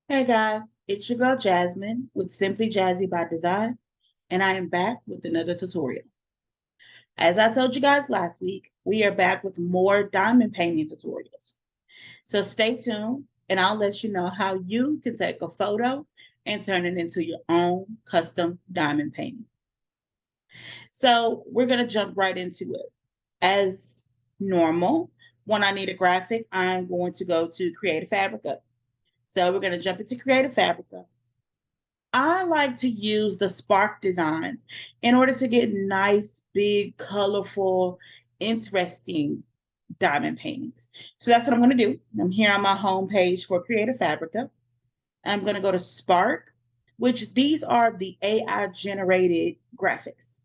Hey guys, it's your girl Jasmine with Simply Jazzy by Design, and I am back with another tutorial. As I told you guys last week, we are back with more diamond painting tutorials. So stay tuned, and I'll let you know how you can take a photo and turn it into your own custom diamond painting. So we're going to jump right into it. As normal, when I need a graphic, I'm going to go to Creative Fabrica. So we're going to jump into Creative Fabrica. I like to use the Spark designs in order to get nice, big, colorful, interesting diamond paintings. So that's what I'm going to do. I'm here on my home page for Creative Fabrica. I'm going to go to Spark, which these are the AI generated graphics.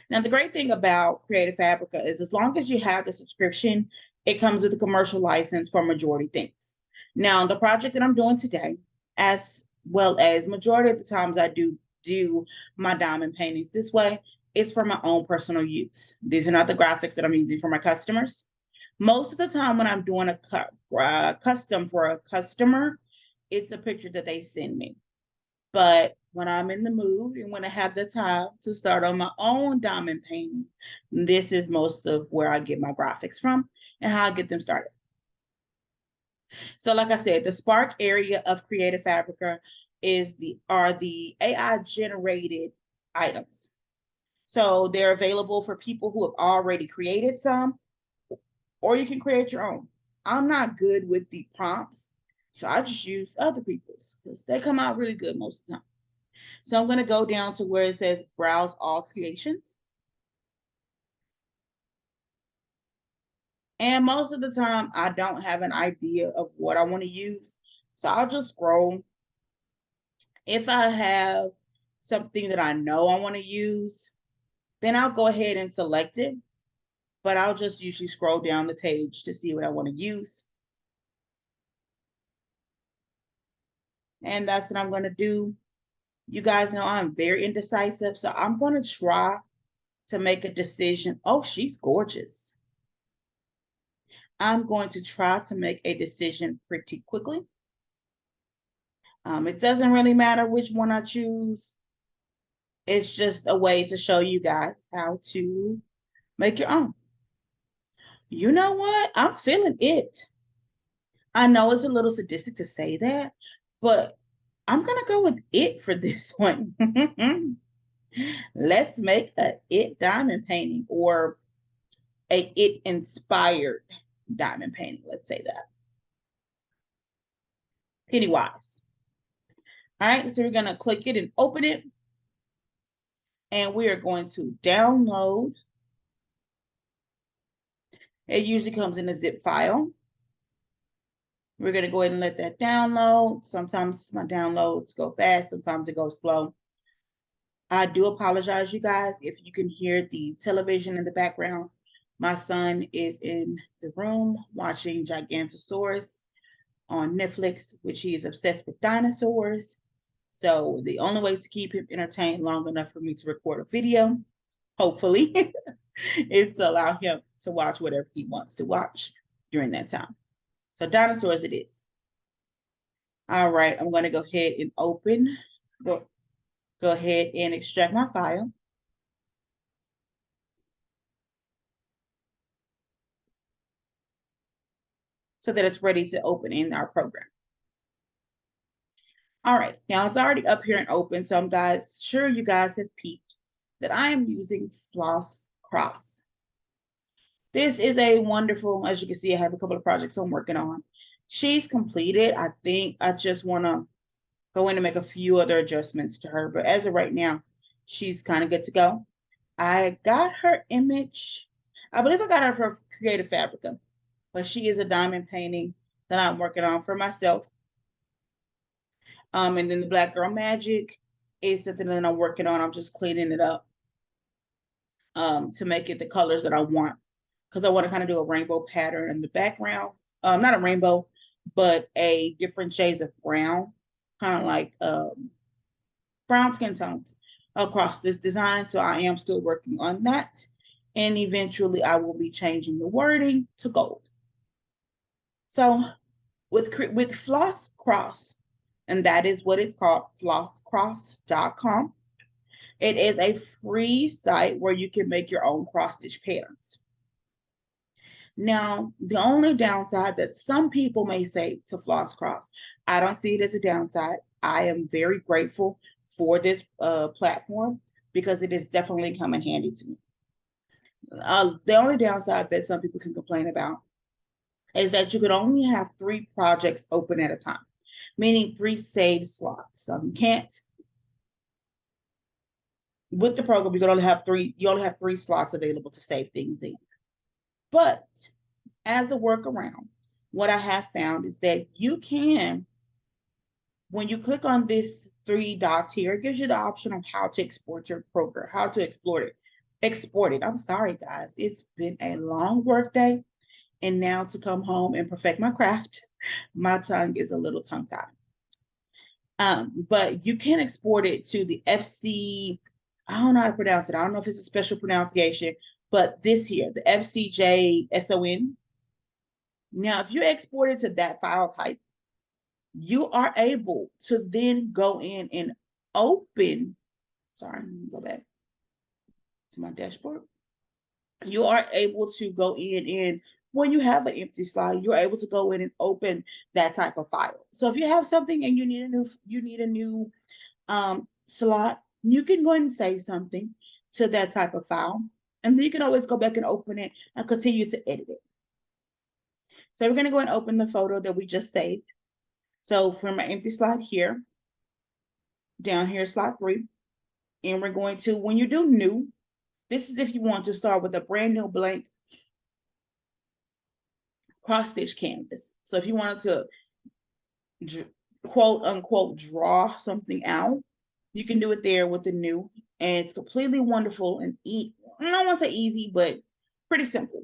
Now, the great thing about Creative Fabrica is as long as you have the subscription, it comes with a commercial license for majority things. Now, the project that I'm doing today, as well as majority of the times I do my diamond paintings this way, it's for my own personal use. These are not the graphics that I'm using for my customers. Most of the time when I'm doing a custom for a customer, it's a picture that they send me. But when I'm in the mood and when I have the time to start on my own diamond painting, this is most of where I get my graphics from and how I get them started. So, like I said, the Spark area of Creative Fabrica are the AI generated items. So they're available for people who have already created some, or you can create your own. I'm not good with the prompts, so I just use other people's because they come out really good most of the time. So I'm going to go down to where it says browse all creations. And most of the time, I don't have an idea of what I want to use. So I'll just scroll. If I have something that I know I want to use, then I'll go ahead and select it. But I'll just usually scroll down the page to see what I want to use. And that's what I'm going to do. You guys know I'm very indecisive. So I'm going to try to make a decision. Oh, she's gorgeous. I'm going to try to make a decision pretty quickly. It doesn't really matter which one I choose. It's just a way to show you guys how to make your own. You know what? I'm feeling it. I know it's a little sadistic to say that, but I'm going to go with it for this one. Let's make a it diamond painting or a it inspired diamond painting. Let's say that. Pennywise. All right, so we're going to click it and open it. And we are going to download. It usually comes in a zip file. We're going to go ahead and let that download. Sometimes my downloads go fast, sometimes it goes slow. I do apologize, you guys, if you can hear the television in the background. My son is in the room watching Gigantosaurus on Netflix, which he is obsessed with dinosaurs. So the only way to keep him entertained long enough for me to record a video, hopefully, is to allow him to watch whatever he wants to watch during that time. So dinosaurs it is. All right, I'm going to go ahead and go ahead and extract my file. So that it's ready to open in our program. All right, now it's already up here and open. So I'm sure you guys have peeped that I am using Floss Cross. This is a wonderful, as you can see, I have a couple of projects I'm working on. She's completed. I think I just want to go in and make a few other adjustments to her. But as of right now, she's kind of good to go. I got her image. I believe I got her for Creative Fabrica, but she is a diamond painting that I'm working on for myself. And then the Black Girl Magic is something that I'm working on. I'm just cleaning it up to make it the colors that I want because I want to kind of do a rainbow pattern in the background. Not a rainbow, but a different shades of brown, kind of like brown skin tones across this design. So I am still working on that. And eventually I will be changing the wording to gold. So with Floss Cross, and that is what it's called, flosscross.com. It is a free site where you can make your own cross stitch patterns. Now, the only downside that some people may say to Floss Cross, I don't see it as a downside. I am very grateful for this platform because it is definitely come in handy to me. The only downside that some people can complain about is that you could only have 3 projects open at a time, meaning 3 saved slots. You can't, with the program, you only have 3 slots available to save things in. But as a workaround, what I have found is that you can, when you click on this 3 dots here, it gives you the option of how to export your program, how to export it. I'm sorry, guys. It's been a long work day. And now to come home and perfect my craft, my tongue is a little tongue-tied. But you can export it to the FC, I don't know how to pronounce it. I don't know if it's a special pronunciation, but this here, the FCJSON. Now, if you export it to that file type, you are able to then go in and open, sorry, let me go back to my dashboard. You are able to go in and when you have an empty slide, you're able to go in and open that type of file. So if you have something and you need a new slot, you can go ahead and save something to that type of file. And then you can always go back and open it and continue to edit it. So we're going to go and open the photo that we just saved. So from my empty slot here, down here, slot 3. And we're going to, when you do new, this is if you want to start with a brand new blank cross stitch canvas. So if you wanted to quote unquote draw something out, you can do it there with the new, and it's completely wonderful and I don't want to say easy, but pretty simple.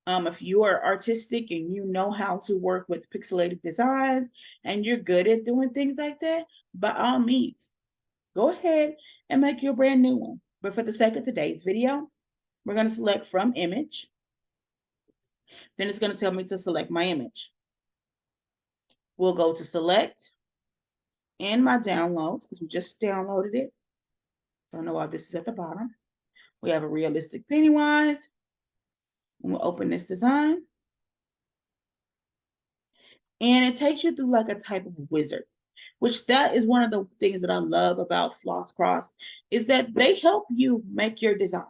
If you are artistic and you know how to work with pixelated designs and you're good at doing things like that, by all means, go ahead and make your brand new one. But for the sake of today's video, we're going to select from image. Then it's going to tell me to select my image. We'll go to select in my downloads because we just downloaded it. Don't know why this is at the bottom. We have a realistic Pennywise. And we'll open this design. And it takes you through like a type of wizard, which that is one of the things that I love about Floss Cross is that they help you make your design.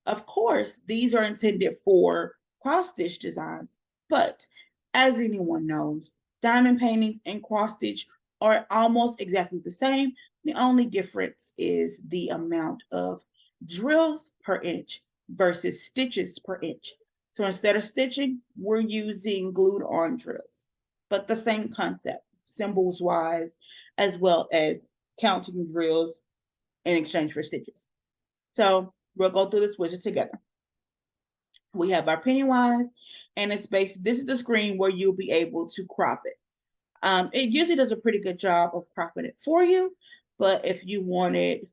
Of course, these are intended for cross stitch designs, but as anyone knows, diamond paintings and cross stitch are almost exactly the same. The only difference is the amount of drills per inch versus stitches per inch. So instead of stitching, we're using glued on drills, but the same concept, symbols wise, as well as counting drills in exchange for stitches. So we'll go through this widget together. We have our Pennywise, and it's based, this is the screen where you'll be able to crop it. It usually does a pretty good job of cropping it for you, but if you wanted,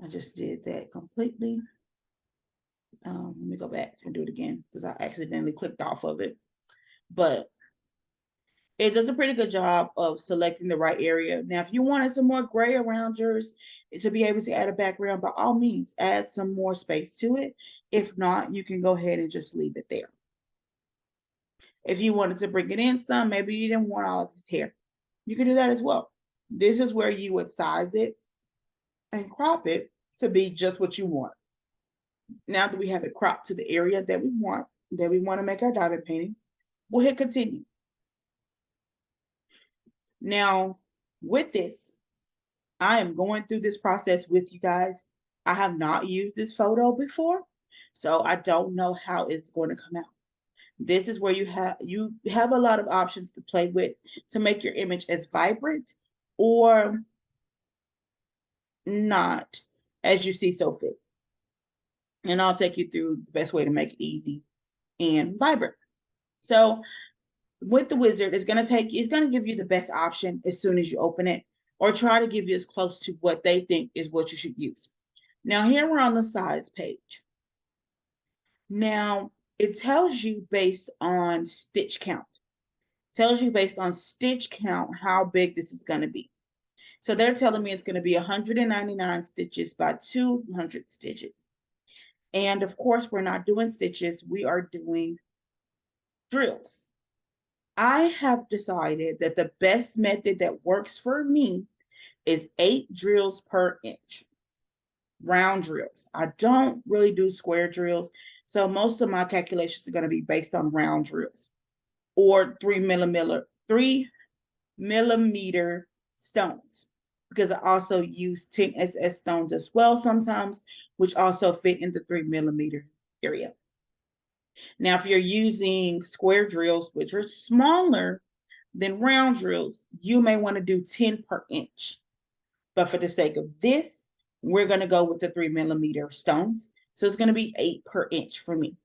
I just did that completely. Let me go back and do it again because I accidentally clicked off of it. But it does a pretty good job of selecting the right area. Now, if you wanted some more gray around yours to be able to add a background, by all means, add some more space to it. If not, you can go ahead and just leave it there. If you wanted to bring it in some, maybe you didn't want all of his hair, you can do that as well. This is where you would size it and crop it to be just what you want. Now that we have it cropped to the area that we want to make our diamond painting, we'll hit continue. Now, with this, I am going through this process with you guys. I have not used this photo before, so I don't know how it's going to come out. This is where you have a lot of options to play with to make your image as vibrant or not as you see so fit. And I'll take you through the best way to make it easy and vibrant. So with the wizard, it's going to give you the best option as soon as you open it, or try to give you as close to what they think is what you should use. Now here we're on the size page. Now it tells you based on stitch count. Tells you based on stitch count how big this is going to be. So they're telling me it's going to be 199 stitches by 200 stitches. And of course, we're not doing stitches, we are doing drills. I have decided that the best method that works for me is 8 drills per inch, round drills. I don't really do square drills, so most of my calculations are going to be based on round drills or 3 millimeter stones, because I also use 10 SS stones as well sometimes, which also fit in the 3 millimeter area. Now, if you're using square drills, which are smaller than round drills, you may want to do 10 per inch. But for the sake of this, we're going to go with the 3 millimeter stones. So it's going to be 8 per inch for me.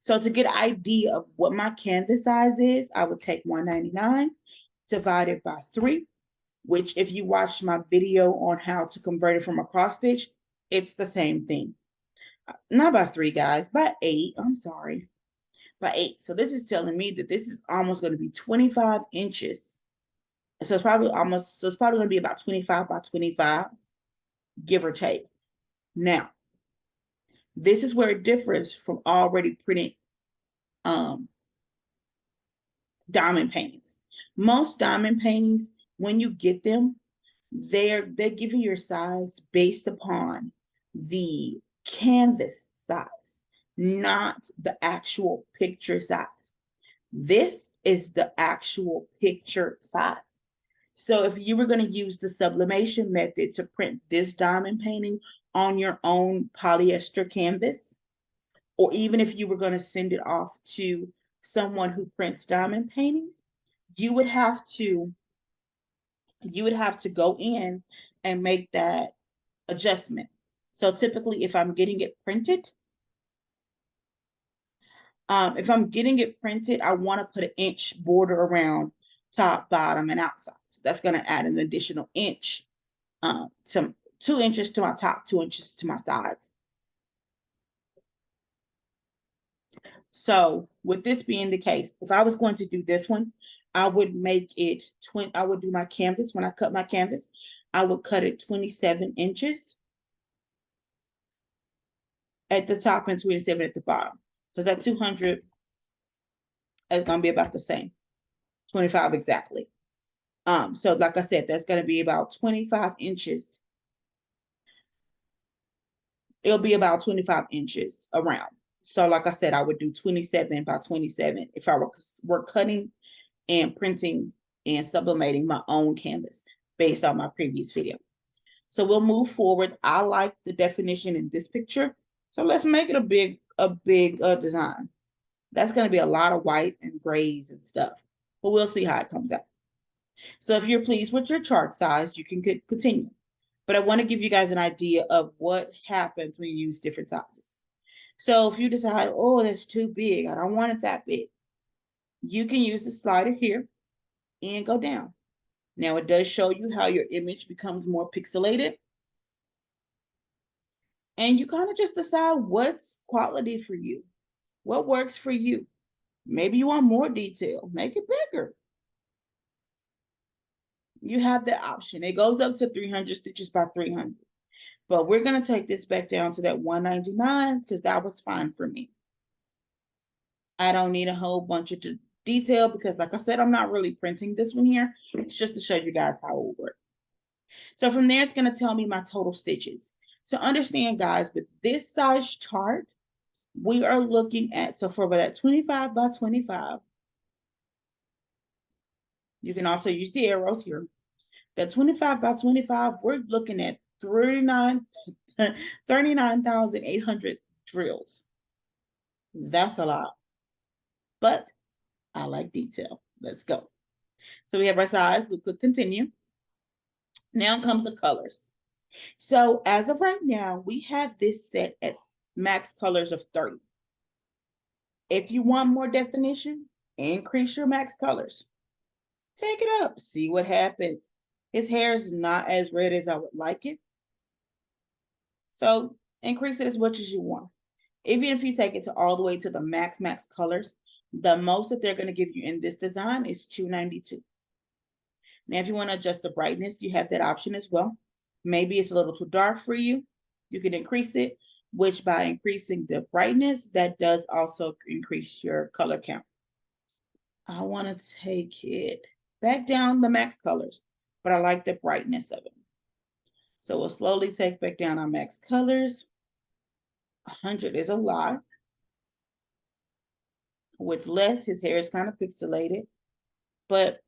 So to get an idea of what my canvas size is, I would take 199 divided by 3, which if you watched my video on how to convert it from a cross stitch, it's the same thing. Not by 3, guys, by 8. I'm sorry. By 8. So this is telling me that this is almost going to be 25 inches. So it's probably going to be about 25 by 25, give or take. Now, this is where it differs from already printed diamond paintings. Most diamond paintings, when you get them, they're giving your size based upon the canvas size, not the actual picture size. This is the actual picture size. So if you were going to use the sublimation method to print this diamond painting on your own polyester canvas, or even if you were going to send it off to someone who prints diamond paintings, you would have to go in and make that adjustment. So typically, if I'm getting it printed, I want to put an inch border around top, bottom, and outside. So that's going to add an additional inch, some 2 inches to my top, 2 inches to my sides. So with this being the case, if I was going to do this one, I would make it I would do my canvas. When I cut my canvas, I would cut it 27 inches at the top and 27 at the bottom, because that 200 is going to be about the same, 25 exactly. So like I said, that's going to be about 25 inches. It'll be about 25 inches around. So like I said, I would do 27 by 27 if I were cutting and printing and sublimating my own canvas based on my previous video. So we'll move forward. I like the definition in this picture. So let's make it a big design. That's going to be a lot of white and grays and stuff, but we'll see how it comes out. So if you're pleased with your chart size, you can continue. But I want to give you guys an idea of what happens when you use different sizes. So if you decide, oh, that's too big, I don't want it that big, you can use the slider here and go down. Now it does show you how your image becomes more pixelated. And you kind of just decide what's quality for you, what works for you. Maybe you want more detail, make it bigger. You have the option. It goes up to 300 stitches by 300. But we're going to take this back down to that 199 because that was fine for me. I don't need a whole bunch of detail because, like I said, I'm not really printing this one here. It's just to show you guys how it will work. So from there, it's going to tell me my total stitches. So understand, guys, with this size chart, we are looking at, so for that 25 by 25, you can also use the arrows here. That 25 by 25, we're looking at 39,800 drills. That's a lot, but I like detail. Let's go. So we have our size. We click continue. Now comes the colors. So as of right now, we have this set at max colors of 30. If you want more definition, increase your max colors. Take it up, see what happens. His hair is not as red as I would like it. So increase it as much as you want. Even if you take it to all the way to the max colors, The most that they're going to give you in this design is $292. Now, if you want to adjust the brightness, you have that option as well. Maybe it's a little too dark for you. You can increase it, which by increasing the brightness, that does also increase your color count. I want to take it back down the max colors, but I like the brightness of it. So we'll slowly take back down our max colors. 100 is a lot. With less, his hair is kind of pixelated, but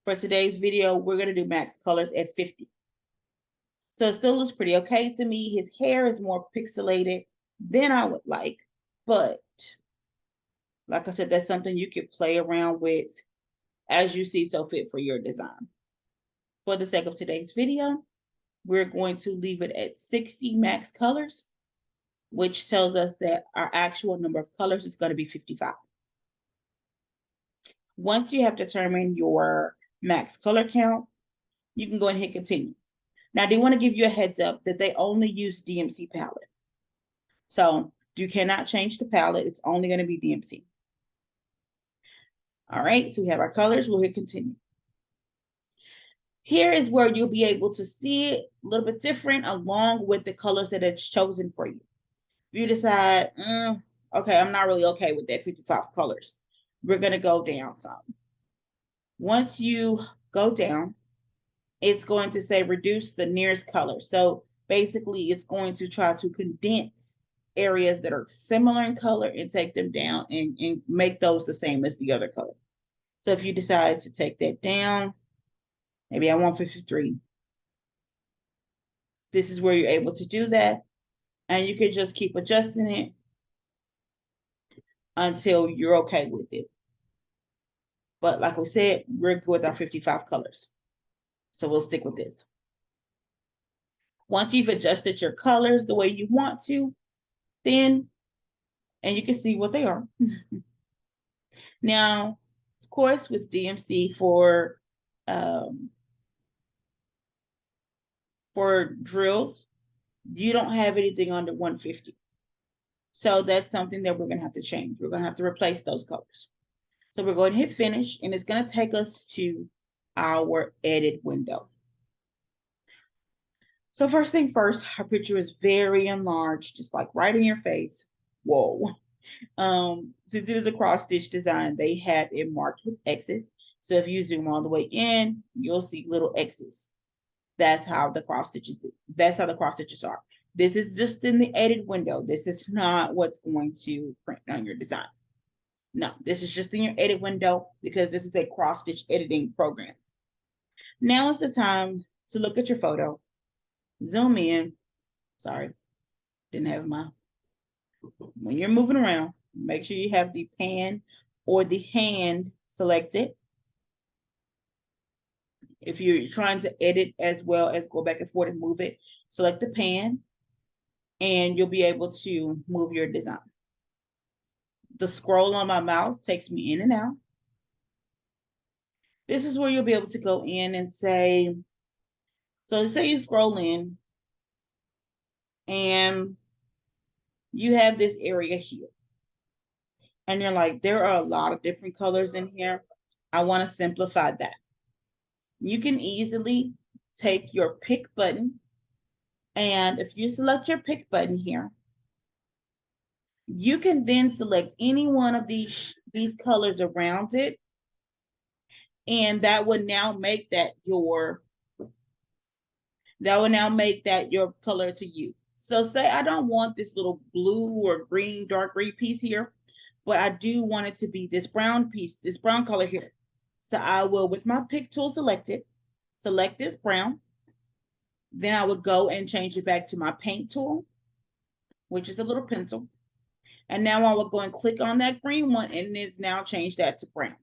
for today's video, we're going to do max colors at 50. So it still looks pretty okay to me. His hair is more pixelated than I would like, but like I said, that's something you could play around with as you see so fit for your design. For the sake of today's video, we're going to leave it at 60 max colors, which tells us that our actual number of colors is going to be 55. Once you have determined your max color count, you can go ahead and hit continue. Now, I do want to give you a heads up that they only use DMC palette. So you cannot change the palette. It's only going to be DMC. All right, so we have our colors. We'll hit continue. Here is where you'll be able to see it a little bit different along with the colors that it's chosen for you. If you decide, okay, I'm not really okay with that 55 colors, we're going to go down some. Once you go down, it's going to say reduce the nearest color. So basically, it's going to try to condense areas that are similar in color and take them down and make those the same as the other color. So if you decide to take that down, maybe I want 53. This is where you're able to do that. And you can just keep adjusting it until you're okay with it. But like we said, we're good with our 55 colors. So we'll stick with this. Once you've adjusted your colors the way you want to, then, and you can see what they are. Now, of course, with DMC for drills, you don't have anything under 150. So that's something that we're going to have to change. We're going to have to replace those colors. So we're going to hit finish, and it's going to take us to our edit window. So first thing first, our picture is very enlarged, just like right in your face. Whoa. Since it is a cross stitch design, they have it marked with X's. So if you zoom all the way in, you'll see little X's. That's how the cross stitches are. This is just in the edit window. This is not what's going to print on your design. No, this is just in your edit window because this is a cross stitch editing program. Now is the time to look at your photo, zoom in. Sorry, didn't have my. When you're moving around, make sure you have the pan or the hand selected. If you're trying to edit as well as go back and forth and move it, select the pan and you'll be able to move your design. The scroll on my mouse takes me in and out. This is where you'll be able to go in and say, so say you scroll in and you have this area here. And you're like, there are a lot of different colors in here. I want to simplify that. You can easily take your pick button. And if you select your pick button here, you can then select any one of these colors around it. And that would now make that your color to you. So say I don't want this little blue or green, dark green piece here, but I do want it to be this brown piece, this brown color here. So I will, with my pick tool selected, select this brown. Then I would go and change it back to my paint tool, which is a little pencil. And now I will go and click on that green one and it's now changed that to brown.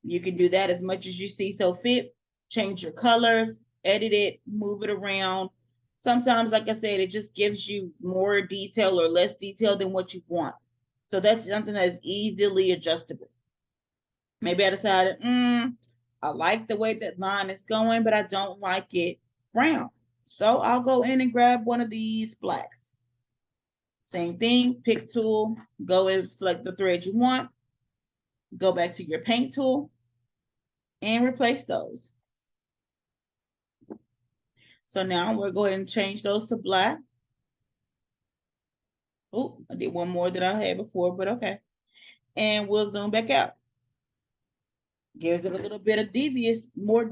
You can do that as much as you see so fit. Change your colors, edit it, move it around. Sometimes, like I said, it just gives you more detail or less detail than what you want. So that's something that's easily adjustable. Maybe I decided, I like the way that line is going, but I don't like it brown. So I'll go in and grab one of these blacks. Same thing, pick tool, go and select the thread you want, go back to your paint tool and replace those. So now we'll go ahead and change those to black. Oh, I did one more than I had before, but okay. And we'll zoom back out. Gives it a little bit of devious, more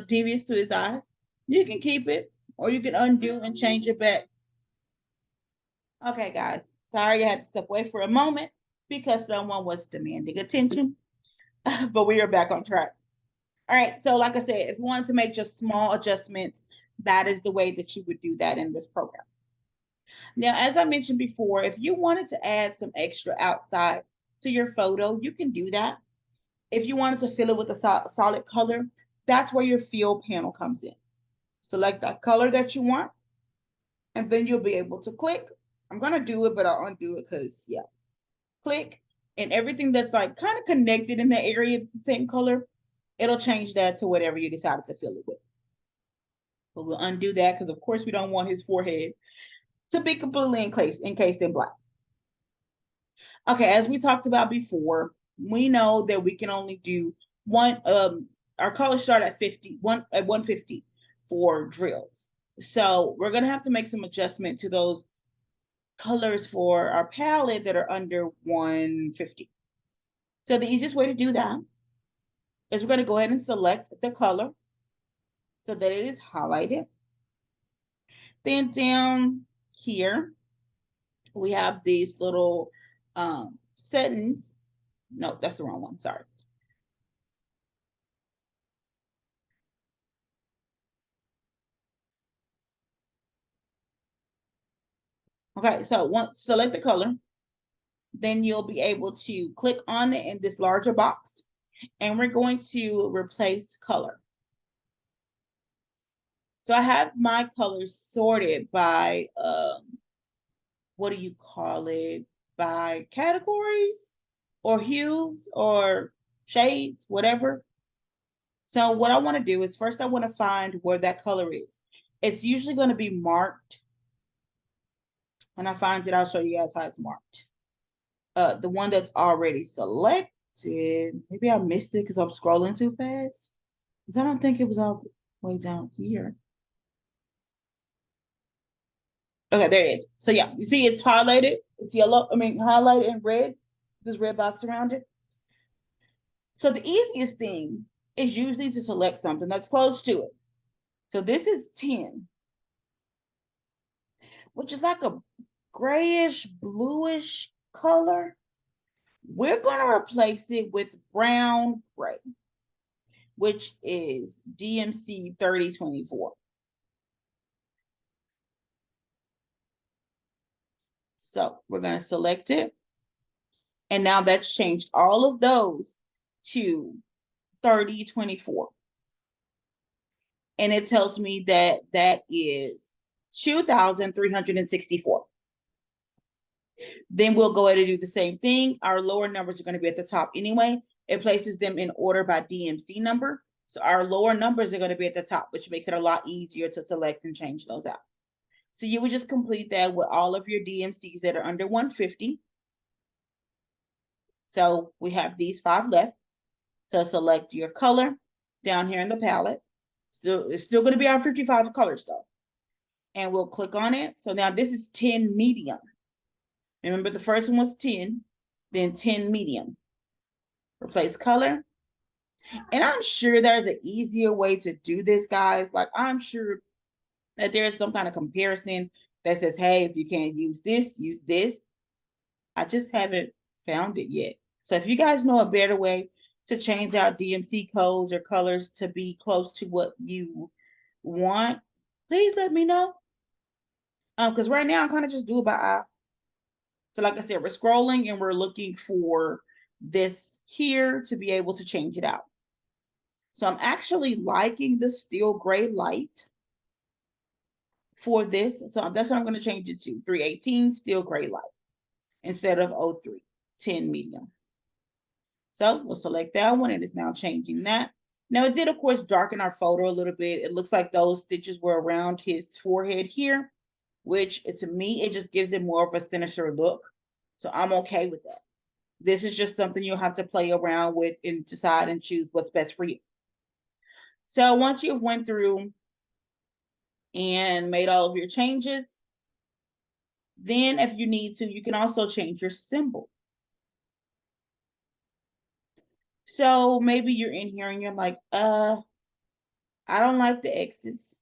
devious to his eyes. You can keep it, or you can undo and change it back. Okay, guys. Sorry I had to step away for a moment because someone was demanding attention, but we are back on track. All right, so like I said, if you wanted to make just small adjustments, that is the way that you would do that in this program. Now, as I mentioned before, if you wanted to add some extra outside to your photo, you can do that. If you wanted to fill it with a solid color, that's where your fill panel comes in. Select that color that you want, and then you'll be able to click. I'm going to do it, but I'll undo it because, yeah. Click, and everything that's like kind of connected in that area that's the same color, it'll change that to whatever you decided to fill it with. But we'll undo that because, of course, we don't want his forehead to be completely encased in black. Okay, as we talked about before, we know that we can only do one. Our colors start at 150 for drills. So we're gonna have to make some adjustment to those colors for our palette that are under 150. So the easiest way to do that is we're gonna go ahead and select the color so that it is highlighted. Then down here, we have these little settings. No, that's the wrong one. Sorry. Okay, so once select the color, then you'll be able to click on it in this larger box, and we're going to replace color. So I have my colors sorted by what do you call it? By categories or hues or shades, whatever. So what I want to do is first I want to find where that color is. It's usually going to be marked. When I find it, I'll show you guys how it's marked. The one that's already selected, maybe I missed it because I'm scrolling too fast. Because I don't think it was all the way down here. Okay, there it is. So yeah, you see it's highlighted. It's yellow, highlighted in red, this red box around it. So the easiest thing is usually to select something that's close to it. So this is 10, which is like a grayish, bluish color. We're going to replace it with brown gray, which is DMC 3024. So we're going to select it. And now that's changed all of those to 3024. And it tells me that that is 2,364. Then we'll go ahead and do the same thing. Our lower numbers are going to be at the top anyway. It places them in order by DMC number. So our lower numbers are going to be at the top, which makes it a lot easier to select and change those out. So you would just complete that with all of your DMCs that are under 150. So we have these 5 left. So select your color down here in the palette. It's still going to be our 55 colors though. And we'll click on it. So now this is 10 medium. Remember the first one was 10, then 10 medium. Replace color. And I'm sure there's an easier way to do this, guys. Like I'm sure that there is some kind of comparison that says, hey, if you can't use this, use this. I just haven't found it yet. So if you guys know a better way to change out DMC codes or colors to be close to what you want, please let me know. Because right now I kind of just do it by eye. So like I said, we're scrolling and we're looking for this here to be able to change it out. So I'm actually liking the steel gray light for this. So that's what I'm going to change it to 318 steel gray light instead of 03, 10 medium. So we'll select that one. It is now changing that. Now it did, of course, darken our photo a little bit. It looks like those stitches were around his forehead here. which to me, it just gives it more of a sinister look. So I'm okay with that. This is just something you'll have to play around with and decide and choose what's best for you. So once you've went through and made all of your changes, then if you need to, you can also change your symbol. So maybe you're in here and you're like, I don't like the X's.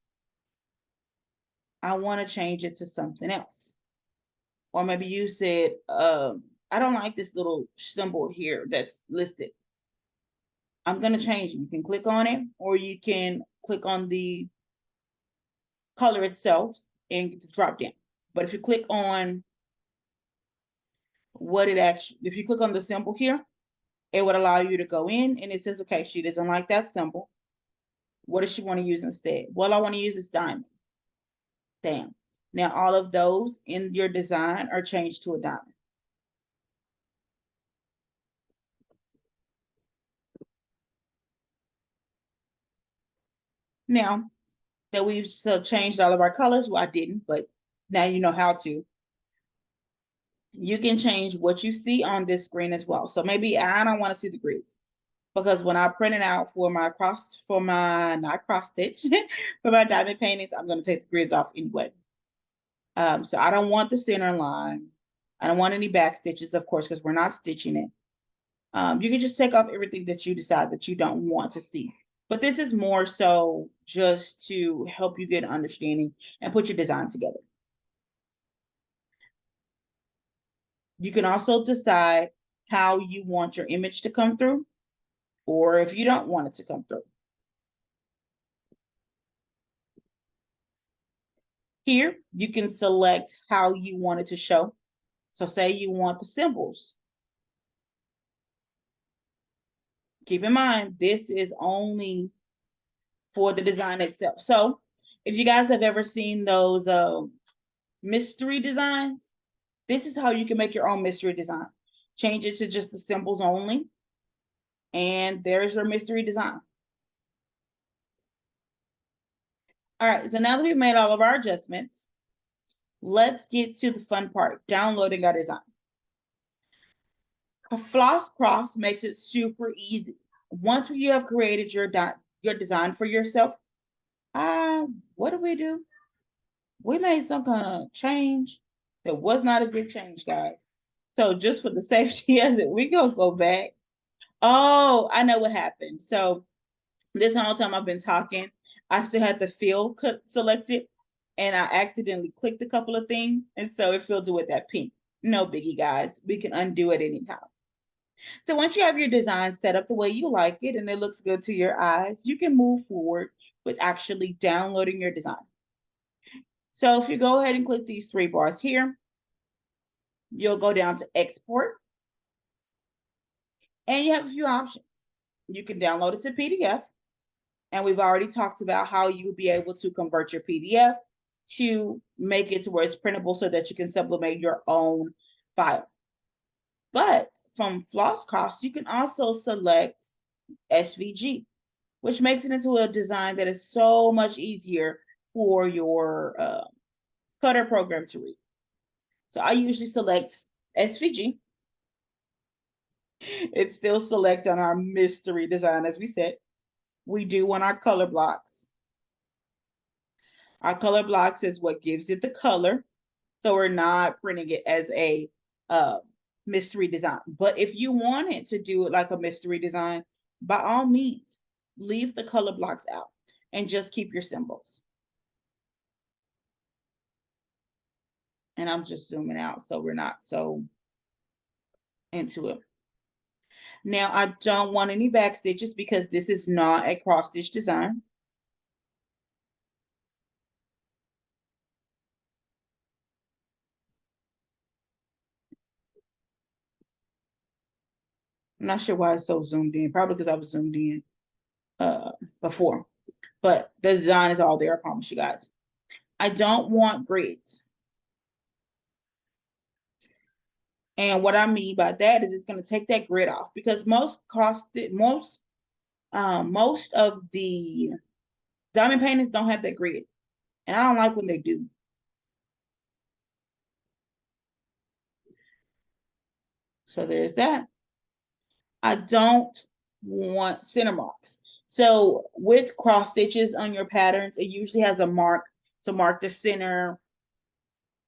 I want to change it to something else. Or maybe you said, I don't like this little symbol here that's listed. I'm going to change it. You can click on it, or you can click on the color itself and get the drop down. But if you click on what it actually, if you click on the symbol here, it would allow you to go in and it says, okay, she doesn't like that symbol. What does she want to use instead? Well, I want to use this diamond. Bam. Now all of those in your design are changed to a diamond. Now that we've still changed all of our colors, well, I didn't, but now you know how to. You can change what you see on this screen as well. So maybe I don't want to see the grids, because when I print it out for my not cross stitch, for my diamond paintings, I'm going to take the grids off anyway. So I don't want the center line. I don't want any back stitches, of course, because we're not stitching it. You can just take off everything that you decide that you don't want to see. But this is more so just to help you get an understanding and put your design together. You can also decide how you want your image to come through, or if you don't want it to come through. Here, you can select how you want it to show. So say you want the symbols. Keep in mind, this is only for the design itself. So if you guys have ever seen those mystery designs, this is how you can make your own mystery design. Change it to just the symbols only, and there's your mystery design. All right, so now that we've made all of our adjustments, let's get to the fun part, downloading our design. Floss Cross makes it super easy. Once you have created your design for yourself, what do? We made some kind of change that was not a good change, guys. So just for the safety of it, we gonna go back. Oh, I know what happened. So this whole time I've been talking, I still had the fill selected, and I accidentally clicked a couple of things, and so it filled it with that pink. No biggie, guys. We can undo it anytime. So once you have your design set up the way you like it and it looks good to your eyes, you can move forward with actually downloading your design. So if you go ahead and click these three bars here, you'll go down to export, and you have a few options. You can download it to PDF, and we've already talked about how you'll be able to convert your PDF to make it to where it's printable so that you can sublimate your own file. But from Floss Cross, you can also select SVG, which makes it into a design that is so much easier for your cutter program to read. So I usually select SVG. It's still select on our mystery design, as we said. We do want our color blocks. Our color blocks is what gives it the color. So we're not printing it as a mystery design. But if you wanted to do it like a mystery design, by all means, leave the color blocks out and just keep your symbols. And I'm just zooming out so we're not so into it. Now, I don't want any back stitches because this is not a cross stitch design. I'm not sure why it's so zoomed in, probably because I was zoomed in before. But the design is all there, I promise you guys. I don't want grids. And what I mean by that is it's going to take that grid off, because most of the diamond paintings don't have that grid. And I don't like when they do. So there's that. I don't want center marks. So with cross stitches on your patterns, it usually has a mark to mark the center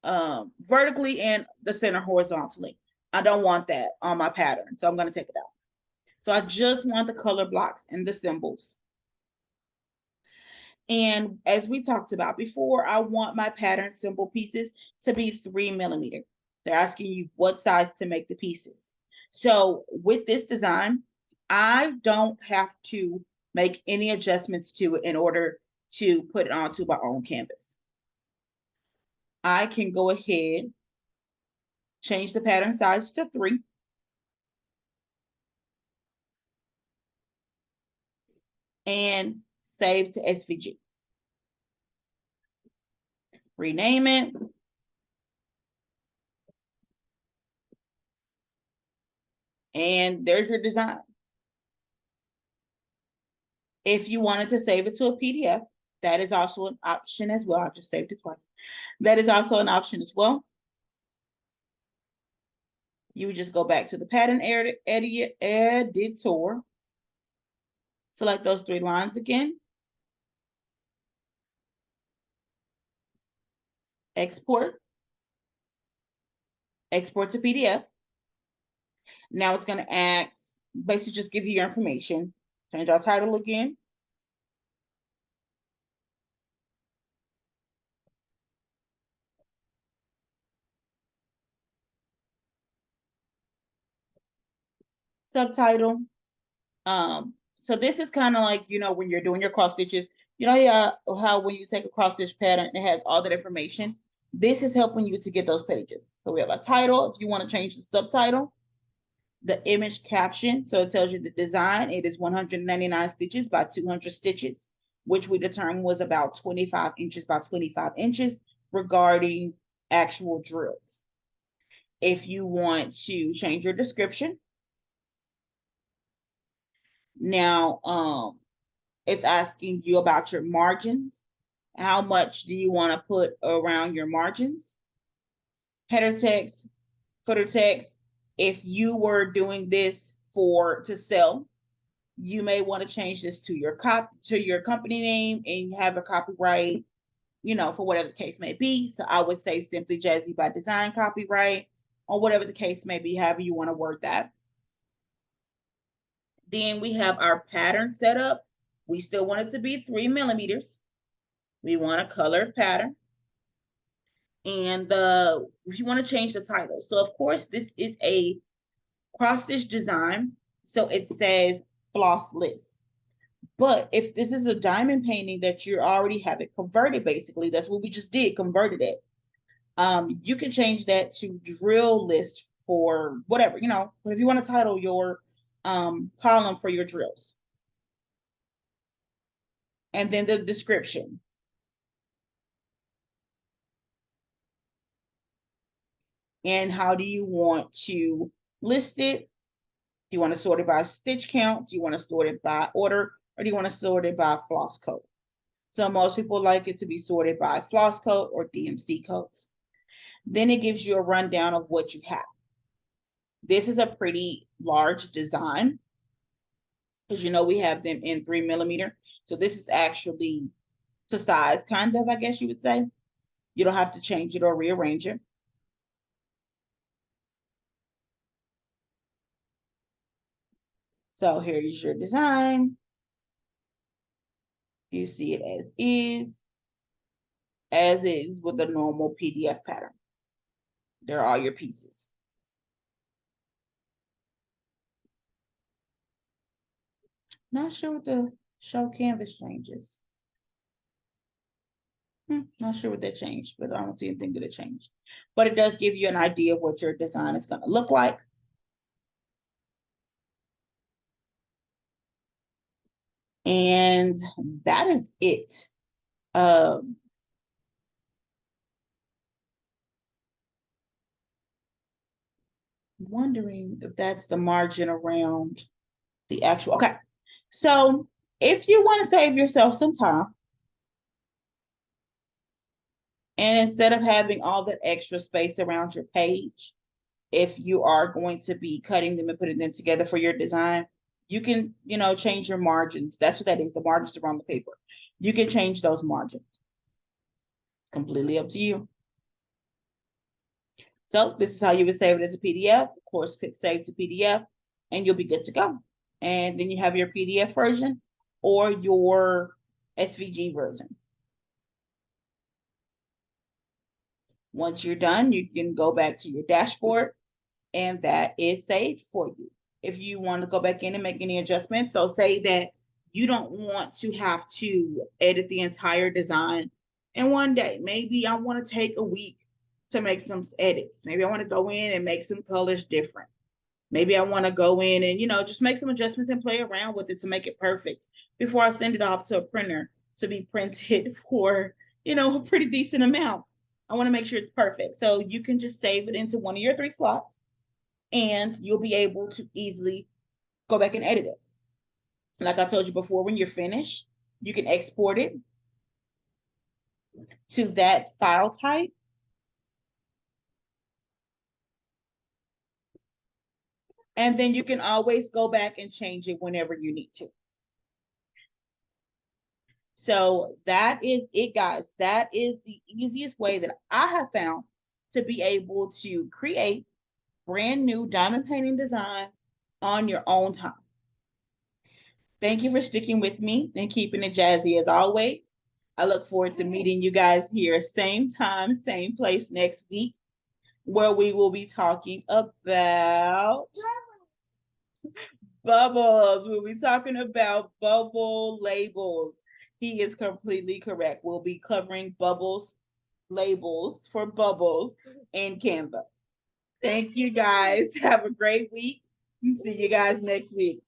vertically and the center horizontally. I don't want that on my pattern, so I'm going to take it out. So I just want the color blocks and the symbols. And as we talked about before, I want my pattern symbol pieces to be 3 mm. They're asking you what size to make the pieces. So with this design, I don't have to make any adjustments to it in order to put it onto my own canvas. I can go ahead, change the pattern size to 3. And save to SVG. Rename it. And there's your design. If you wanted to save it to a PDF, that is also an option as well. I just saved it twice. That is also an option as well. You would just go back to the pattern editor, select those 3 lines again, export to PDF. Now it's going to ask, basically just give you your information. Change our title again. Subtitle. So this is kind of like, when you're doing your cross stitches, how when you take a cross stitch pattern, it has all that information. This is helping you to get those pages. So we have a title. If you want to change the subtitle, the image caption. So it tells you the design. It is 199 stitches by 200 stitches, which we determined was about 25 inches by 25 inches regarding actual drills. If you want to change your description, now, it's asking you about your margins. How much do you want to put around your margins? Header text, footer text. If you were doing this to sell, you may want to change this to your company name and have a copyright, for whatever the case may be. So I would say Simply Jazzy by Design copyright, or whatever the case may be, however you want to word that. Then we have our pattern set up. We still want it to be 3 mm. We want a colored pattern. And if you want to change the title. So of course, this is a cross stitch design. So it says flossless. But if this is a diamond painting that you already have it converted, basically, that's what we just did, converted it. You can change that to drill list for whatever, if you want to title your column for your drills. And then the description. And how do you want to list it? Do you want to sort it by stitch count? Do you want to sort it by order? Or do you want to sort it by floss code? So most people like it to be sorted by floss code or DMC codes. Then it gives you a rundown of what you have. This is a pretty large design because we have them in 3 mm. So this is actually to size, kind of, I guess you would say. You don't have to change it or rearrange it. So here is your design. You see it as is with the normal PDF pattern. There are all your pieces. Not sure what the show canvas changes. Not sure what that changed, but I don't see anything that it changed. But it does give you an idea of what your design is going to look like. And that is it. Wondering if that's the margin around the actual. Okay. So if you want to save yourself some time, and instead of having all that extra space around your page, if you are going to be cutting them and putting them together for your design, you can, change your margins. That's what that is, the margins around the paper. You can change those margins. It's completely up to you. So this is how you would save it as a PDF. Of course, click Save to PDF, and you'll be good to go. And then you have your PDF version or your SVG version. Once you're done, you can go back to your dashboard, and that is saved for you. If you want to go back in and make any adjustments, so say that you don't want to have to edit the entire design in one day. Maybe I want to take a week to make some edits. Maybe I want to go in and make some colors different. Maybe I want to go in and, just make some adjustments and play around with it to make it perfect before I send it off to a printer to be printed for, a pretty decent amount. I want to make sure it's perfect. So you can just save it into one of your 3 slots, and you'll be able to easily go back and edit it. Like I told you before, when you're finished, you can export it to that file type. And then you can always go back and change it whenever you need to. So that is it, guys. That is the easiest way that I have found to be able to create brand new diamond painting designs on your own time. Thank you for sticking with me and keeping it jazzy as always. I look forward to meeting you guys here same time, same place next week, where we will be talking about bubbles. We'll be talking about bubble labels. He is completely correct. We'll be covering labels for bubbles in Canva. Thank you guys. Have a great week. See you guys next week.